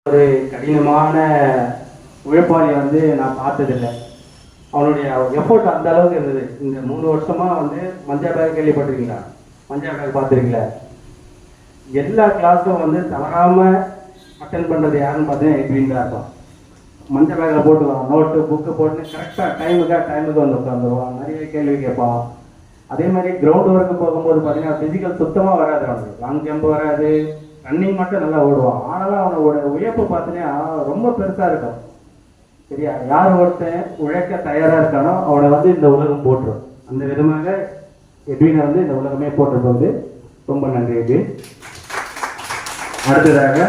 ஒரு கடினமான உழைப்பாளி வந்து நான் பார்த்ததில்லை. அவனுடைய எஃபோர்ட் அந்த அளவுக்கு இருந்தது. இந்த 3 வருஷமா வந்து மஞ்சள் பேக் கேள்விப்பட்டிருக்கீங்களா? மஞ்சள் பேக் பார்த்துருக்கீங்களா? எல்லா கிளாஸும் வந்து தவறாமல் அட்டன் பண்ணுறது யாருன்னு பார்த்தீங்கன்னா எட்வின் தான் இருக்கும். மஞ்சள் பேக்கில் போட்டுக்குவான், நோட்டு புக்கு போட்டு கரெக்டாக டைமுக்கு வந்து உட்காந்துருவான். நிறைய கேள்வி கேட்பான். அதே மாதிரி கிரவுண்ட் ஒர்க்கு போகும்போது பார்த்தீங்கன்னா ஃபிசிக்கல் சுத்தமாக வராது. அவனுக்கு லாங் ஜம்ப் வராது, ரன்னிங் மட்டும் நல்லா ஓடுவான். ஆனாலும் அவனோட உழைப்பு பார்த்தீங்கன்னா ரொம்ப பெருசாக இருக்கும். சரியா? யார் ஒருத்தன் உழைக்க தயாராக இருக்கானோ அவனை வந்து இந்த உலகம் போட்டுரும். அந்த விதமாக எட்வினை வந்து இந்த உலகமே போட்டிருப்பது. ரொம்ப நன்றி எட்வின். அடுத்ததாக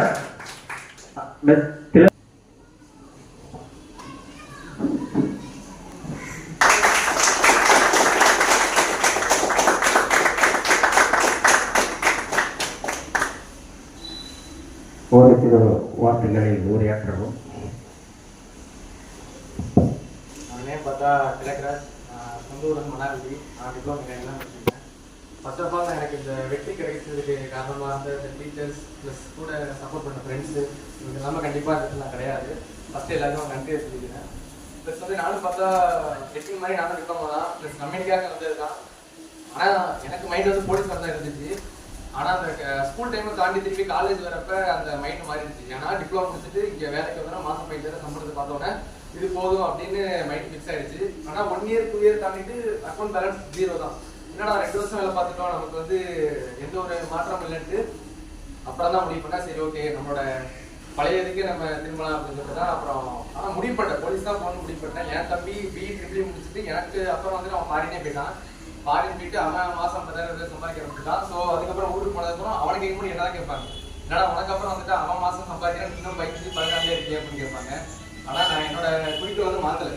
ஒரு சில வார்த்தைகளில் உரையாற்றவும். பார்த்தா திலக்ராஜ், சொந்த ஊர் மணாலி. நான் டிப்ளமோ எல்லாம் வச்சுருக்கேன். ஃபர்ஸ்ட் ஆஃப் ஆல் எனக்கு இந்த வெற்றி கிடைக்கிறதுக்கு காரணமாக இருந்த இந்த டீச்சர்ஸ் ப்ளஸ் கூட சப்போர்ட் பண்ண ஃப்ரெண்ட்ஸு, இவங்க எல்லாமே கண்டிப்பாக இருக்கலாம் கிடையாது. ஃபஸ்ட்டு எல்லாருக்கும் நன்றியை சொல்லிக்கிறேன். ப்ளஸ் வந்து நானும் பார்த்தா டெஸ்டிங் மாதிரி நானும் டிப்ளமோ தான், ப்ளஸ் கம்பெனிக்காக வந்தது தான். ஆனால் எனக்கு மைண்ட் வந்து போலீஸ் தான் இருந்துச்சு. ஆனால் அந்த ஸ்கூல் டைமை தாண்டி திருப்பி காலேஜ் வரப்போ அந்த மைண்ட் மாறிடுச்சு. ஏன்னா டிப்ளமோ முடிச்சுட்டு இங்கே வேலைக்கு வந்தோன்னா மாதம் 5,000 சம்பளத்தை பார்த்தோன்னே இது போதும் அப்படின்னு மைண்ட் ஃபிக்ஸ் ஆயிடுச்சு. ஆனால் 1 இயர் 2 இயர் தாண்டிட்டு அக்கௌண்ட் பேலன்ஸ் 0 தான். என்னடா 2 வருஷம் வேலை பார்த்துட்டோம், நமக்கு வந்து எந்த ஒரு மாற்றம் இல்லைன்ட்டு அப்புறம் தான் முடிவு பண்ணா சரி ஓகே நம்மளோட பழைய இதுக்கே நம்ம திரும்பலாம் அப்படின்னு சொல்லிட்டு தான் அப்புறம் ஆனால் முடிவு பண்ணேன். போலீஸ் தான் போகணும்னு முடிவு பண்ணேன். என் தம்பி BE ட்ரிபிள் முடிச்சுட்டு எனக்கு அப்புறம் வந்து அவன் ஃபாரினே போயிட்டான். ஃபாரின் போயிட்டு அவன் மாதம் 50,000 சம்பாதிக்க ஆரம்பிச்சுட்டான். ஸோ அதுக்கப்புறம் ஊருக்கு போனதுக்கப்புறம் அவனுக்கு கேட்கும்போது என்ன தான் கேட்பாங்க, என்னடா உனக்கு அப்புறம் வந்துட்டு அவன் மாதம் சம்பாதிக்கிறேன் இன்னும் 15-14 இருக்கே அப்படின்னு கேட்பாங்க. ஆனால் நான் என்னோட குறிக்கோள் வந்து மாற்றலை.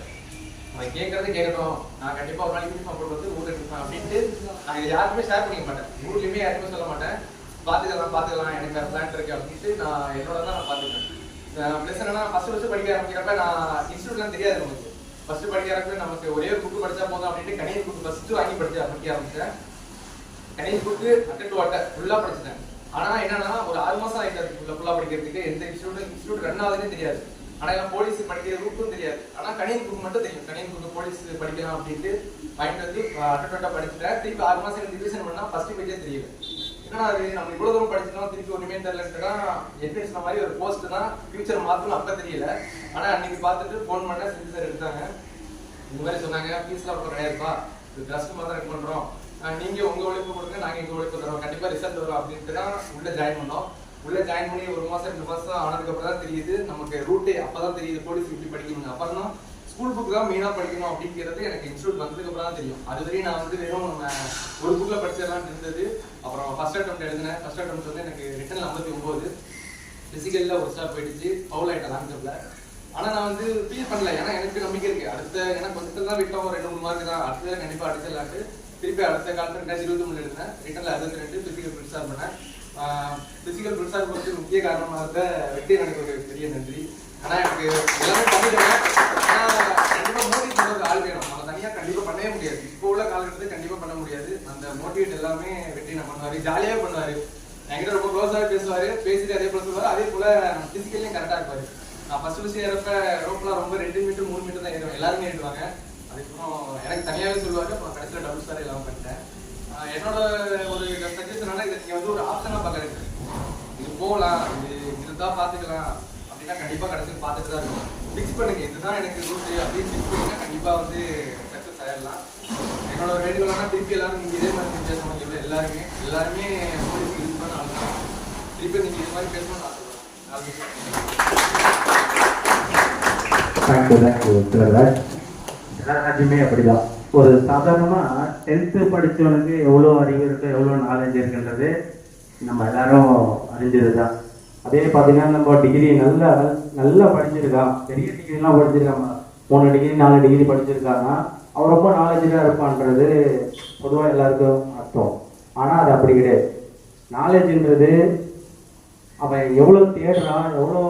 அவன் கேட்கறது கேட்கட்டும், நான் கண்டிப்பாக ஒரு நாளைக்கு யூனிஃபார்ம் போட்டு வந்து ஊருக்கு இருப்பேன் அப்படின்ட்டு நான் இதை யாருக்குமே ஷேர் பண்ணிக்க மாட்டேன். ஊர்லேயுமே யாருக்குமே சொல்ல மாட்டேன். பார்த்துக்கலாம் எனக்கு வேறு பிளான் இருக்கு அப்படின்ட்டு நான் என்னோட தான் நான் பார்த்துக்கிறேன். ப்ளஸ் என்னன்னா ஃபஸ்ட்டு படிக்க ஆரம்பிக்கிறப்ப நான் இன்ஸ்டியூட்லாம் தெரியாது நமக்கு. ஃபஸ்ட்டு படிக்க ஆரம்பிச்சு நமக்கு ஒரே ஒரு புக்கு படித்தா போதும் அப்படின்ட்டு கணினி புக்கு ஃபஸ்ட்டு வாங்கி படிக்க ஆரம்பித்தேன். கணினி புக்கு அட்டை ஃபுல்லாக படிச்சிட்டேன். ஆனால் என்னன்னா ஒரு 6 மாதம் ஆகிட்டு அதுக்கு ஃபுல்லாக படிக்கிறதுக்கு எந்த இன்ஸ்டியூட் ரன் ஆகுதுன்னு தெரியாது. ஆனால் எல்லாம் போலீஸ் படிக்கிற ரூட்டும் தெரியாது. ஆனால் கணினி புக் மட்டும் தெரியும். கணினி புக்கு போலீஸ் படிக்கலாம் அப்படின்ட்டு வாங்கிட்டு வந்து அட்டை படிச்சுட்டேன். திருப்பி 6 மாதம் எனக்கு ரிவிஷன் பண்ணால் ஃபஸ்ட்டு பேஜே தெரியல. ஏன்னா அது நம்ம இவ்வளோ தூரம் படிச்சிட்டோம் திருப்பி ஒன்றுமே தெரியலன்ட்டுனா எப்படி சொன்ன மாதிரி ஒரு போஸ்ட் தான் ஃபியூச்சர் மாற்றணும் அப்போ தெரியல. ஆனால் அன்னைக்கு பார்த்துட்டு ஃபோன் பண்ண செஞ்சு சார் எடுத்தாங்க. இந்த மாதிரி சொன்னாங்க, ஃபீஸ்லாம் ரொம்ப கிடையாதுப்பா, இது ட்ரஸ்ட் மாதிரி ரெக் பண்ணுறோம், நீங்கள் உங்கள் உழைப்பு கொடுங்க, நாங்கள் எங்கள் உழைப்பு தரோம், கண்டிப்பாக ரிசல்ட் வரும் அப்படின்ட்டு தான் உள்ளே ஜாயின் பண்ணோம். உள்ளே ஜாயின் பண்ணி 1 மாதம் 2 மாதம் ஆனதுக்கப்புறம் தான் தெரியுது நமக்கு ரூட்டே. அப்போ தான் தெரியுது போலீஸ் இப்படி படிக்கணுங்க. அப்புறம் தான் ஸ்கூல் புக்கு தான் மெயினாக படிக்கணும் அப்படிங்கிறது எனக்கு இன்ஸ்டியூட் வந்ததுக்கப்புறம் தான் தெரியும். அது வரையும் நான் வந்து வெறும் நம்ம ஒரு புக்கில் படிச்சிடலான்னு இருந்தது. அப்புறம் ஃபர்ஸ்ட் அட்டெம்ப்ட் எழுதினேன். ஃபர்ஸ்ட் அட்டெம்ப்ட் வந்து எனக்கு ரிட்டனில் 59, ஃபிசிக்கலில் ஒரு ஸ்டார் போயிடுச்சு, ஃபவுல் ஆகிட்டேன் லாங் ஜம்பில். ஆனால் நான் வந்து ஃபீல் பண்ணல, ஏன்னா எனக்கு நம்பிக்கை இருக்குது. அடுத்த ஏன்னா கொஞ்சத்தில் தான் விட்டோம், 2-3 மார்க் தான், அடுத்தது கண்டிப்பாக அடிச்சிடலான்ட்டு திருப்பி அடுத்த காலத்தில் 2023 எழுதினேன். ரிட்டனில் 62, ஃபிசிக்கல் பிரிட்ஸாக பண்ணேன். ஃபிசிக்கல் பிரிட்ஸாக போகிறது முக்கிய காரணமாக இருந்த வெற்றி எனக்கு ஒரு பெரிய நன்றி. ஆனால் எனக்கு எல்லாமே பண்ணிடுவேன். ஆனால் கண்டிப்பாக மோட்டிவேட் பண்ணுறது ஆள் வேணும். நம்ம தனியாக கண்டிப்பாக பண்ணவே முடியாது. இப்போ உள்ள காலகட்டத்தில் கண்டிப்பாக பண்ண முடியாது. அந்த மோட்டிவேட் எல்லாமே வெற்றி நான் பண்ணுவார், ஜாலியாக பண்ணுவார். என்கிட்ட ரொம்ப க்ளோஸாக பேசுவார், பேசிட்டு அதே போல் சொல்லுவார். அதே போல் ஃபிசிக்கல்லையும் கரெக்டாக இருப்பார். நான் ஃபஸ்ட்டு ஏறப்ப ரோப்லாம் ரொம்ப 2 மீட்டர் 3 மீட்டர் தான் ஏறுவேன், எல்லாருமே ஏறுவாங்க. அதுக்கப்புறம் எனக்கு தனியாகவே சொல்லுவாங்க. அப்புறம் கடைசியில் டபுள் ஸ்டார் எல்லாம் பண்ணிட்டேன். என்னோட ஒரு சஜஷனால இதை நீங்கள் வந்து ஒரு ஆப்ஷனாக பார்க்குறீங்க, இது போகலாம், இதுதான் பார்த்துக்கலாம் அப்படின்னா கண்டிப்பாக கடைசியில் பார்த்துட்டு தான் இருக்கும். ஃபிக்ஸ் பண்ணுங்க, இதுதான் எனக்கு ரூட்டு அப்படின்னு ஃபிக்ஸ் பண்ணுங்க, கண்டிப்பாக வந்து சக்ஸஸ் ஆகிடலாம். என்னோட வேண்டுகோளானா திருப்பி எல்லாரும் நீங்கள் இதே மாதிரி பேசணும். எல்லாருமே போலீஸ் யூஸ் பண்ண ஆளுதான். திருப்பி நீங்கள் இது மாதிரி பேசணும்னு ஆசைப்படுறேன். எல்லாருமே அப்படிதான். ஒரு சாதாரணமாக 10th படித்தவனுக்கு எவ்வளோ அறிவு இருக்கு, எவ்வளோ நாலேஜ் இருக்குன்றது நம்ம எல்லாரும் அறிஞ்சது தான். அதே பார்த்தீங்கன்னா நம்ம டிகிரி நல்லா படிச்சிருக்கான், பெரிய டிகிரிலாம் படிச்சிருக்காங்க, 3 டிகிரி 4 டிகிரி படிச்சிருக்காங்கன்னா அவன் ரொம்ப நாலேஜாக இருப்பான்றது பொதுவாக எல்லாருக்கும் அர்த்தம். ஆனால் அது அப்படி கிடையாது. நாலேஜ்ன்றது அவன் எவ்வளோ தேடுறான், எவ்வளோ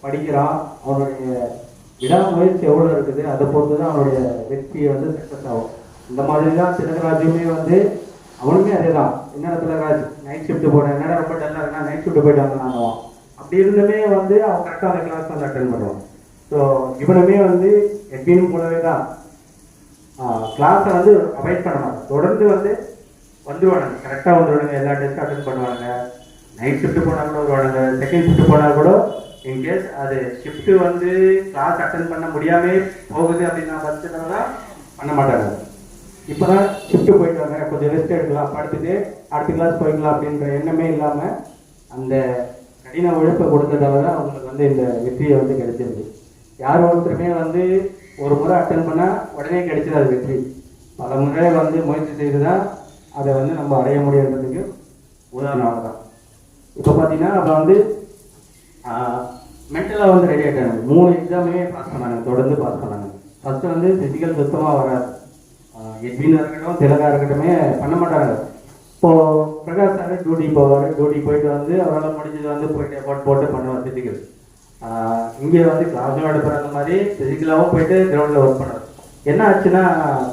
படிக்கிறான், அவனுடைய விடாமுயற்சி எவ்வளோ இருக்குது, அதை பொறுத்து தான் அவனுடைய வெற்றியை வந்து சக்ஸஸ் ஆகும். இந்த மாதிரி தான் திலகராஜுமே வந்து அவனுமே அதே தான். என்னடா திலகராஜ் நைட் ஷிஃப்ட் போனேன், என்னடா ரொம்ப டல்லாக இருக்கா, நைட் ஷிஃப்ட் போயிட்டு வந்தானுவான். அப்படி இருந்துமே வந்து அவன் கரெக்டாக அந்த கிளாஸ் வந்து அட்டன் பண்ணுவான். ஸோ இவனுமே வந்து எப்படின்னு போலவே தான் கிளாஸை வந்து அவாய்ட் பண்ண மாட்டான். தொடர்ந்து வந்து வந்துடுவானுங்க, கரெக்டாக வந்துடுவானுங்க, எல்லா டெஸ்ட்டும் அட்டன் பண்ணுவானுங்க. நைட் ஷிஃப்ட் போனால் கூட வருவானுங்க, செகண்ட் ஷிஃப்ட் போனால் கூட இன்கேஸ் அது ஷிஃப்ட்டு வந்து கிளாஸ் அட்டன் பண்ண முடியாமே போகுது அப்படின்னா பட்சத்துல பண்ண மாட்டாங்க. இப்போ தான் ஷிஃப்ட்டு போயிட்டு வாங்க, கொஞ்சம் ரெஸ்ட் எடுக்கலாம், படுத்துட்டு அடுத்த கிளாஸ் போய்க்கலாம் அப்படின்ற எண்ணமே இல்லாமல் அந்த கடின உழைப்பை கொடுத்ததால தான் அவங்களுக்கு வந்து இந்த வெற்றியை வந்து கிடைச்சிருக்கு. யார் ஒருத்தருமே வந்து ஒரு முறை அட்டன் பண்ணால் உடனே கிடைச்சிடாது வெற்றி. பல முறை வந்து முயற்சி செய்து தான் அதை வந்து நம்ம அடைய முடியுன்றதுக்கு உதாரணம் தான். இப்போ பார்த்தீங்கன்னா அப்போ வந்து மென்டலாக வந்து ரெடி ஆகிட்டாங்க. 3 எக்ஸாமே பாஸ் பண்ணாங்க, தொடர்ந்து பாஸ் பண்ணாங்க. ஃபஸ்ட்டு வந்து ஃபிசிக்கல் சுத்தமாக வராது. எட்வினாக இருக்கட்டும், திலகா இருக்கட்டுமே பண்ண மாட்டாங்க. இப்போது பிரகாஷ் சார் டியூட்டி போவார், டியூட்டி போயிட்டு வந்து அவரால் முடிஞ்சது வந்து போயிட்டு எஃபோர்ட் போட்டு பண்ணுவார் ஃபிசிக்கல். இங்கே வந்து கிளாஸும் எடுக்கிற அந்த மாதிரி ஃபிசிக்கலாகவும் போயிட்டு கிரவுண்டில் ஒர்க் பண்ணுவார். என்ன ஆச்சுன்னா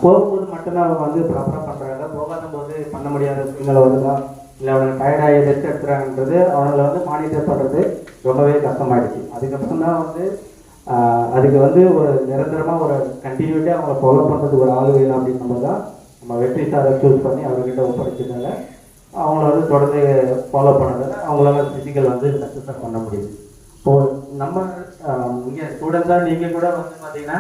போகும்போது மட்டும்தான் அவங்க வந்து ப்ராப்பராக பண்ணுறாங்க, போகாத போது பண்ண முடியாத சூழ்நிலை வருதா இல்லை அவனுக்கு டயர்டாகி ரெஸ்ட் எடுத்துறாங்கன்றது அவங்கள வந்து மானிட்டர் பண்ணுறது ரொம்பவே கஷ்டமாயிடுச்சு. அதுக்கப்புறம் தான் வந்து அதுக்கு வந்து ஒரு நிரந்தரமாக ஒரு கண்டினியூட்டியாக அவங்கள ஃபாலோ பண்ணுறதுக்கு ஒரு ஆள் வேணும் அப்படின்னும்போது தான் நம்ம வெற்றி சாரை சூஸ் பண்ணி அவர்கிட்ட ஒப்படைச்சதால அவங்கள வந்து தொடர்ந்து ஃபாலோ பண்ணதால அவங்களால ஃபிசிக்கல் வந்து சக்ஸஸாக பண்ண முடியுது. இப்போது நம்ம இங்கே ஸ்டூடெண்ட்ஸாக நீங்கள் கூட வந்து பார்த்தீங்கன்னா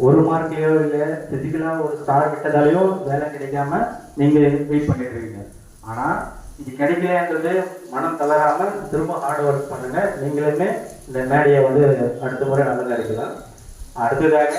ஒரு மார்க்லேயோ இல்லை ஃபிசிக்கலாக ஒரு ஸ்டார் விட்டதாலேயோ வேலை கிடைக்காம நீங்கள் வெயிட் பண்ணிட்டு இருக்கீங்க. ஆனால் இது கிடைக்கலன்றது மனம் தளராமல் திரும்ப ஹார்ட் ஒர்க் பண்ணுங்கள். நீங்களுமே இந்த மேடையை வந்து அடுத்த முறை நல்லதாக இருக்கலாம். அடுத்ததாக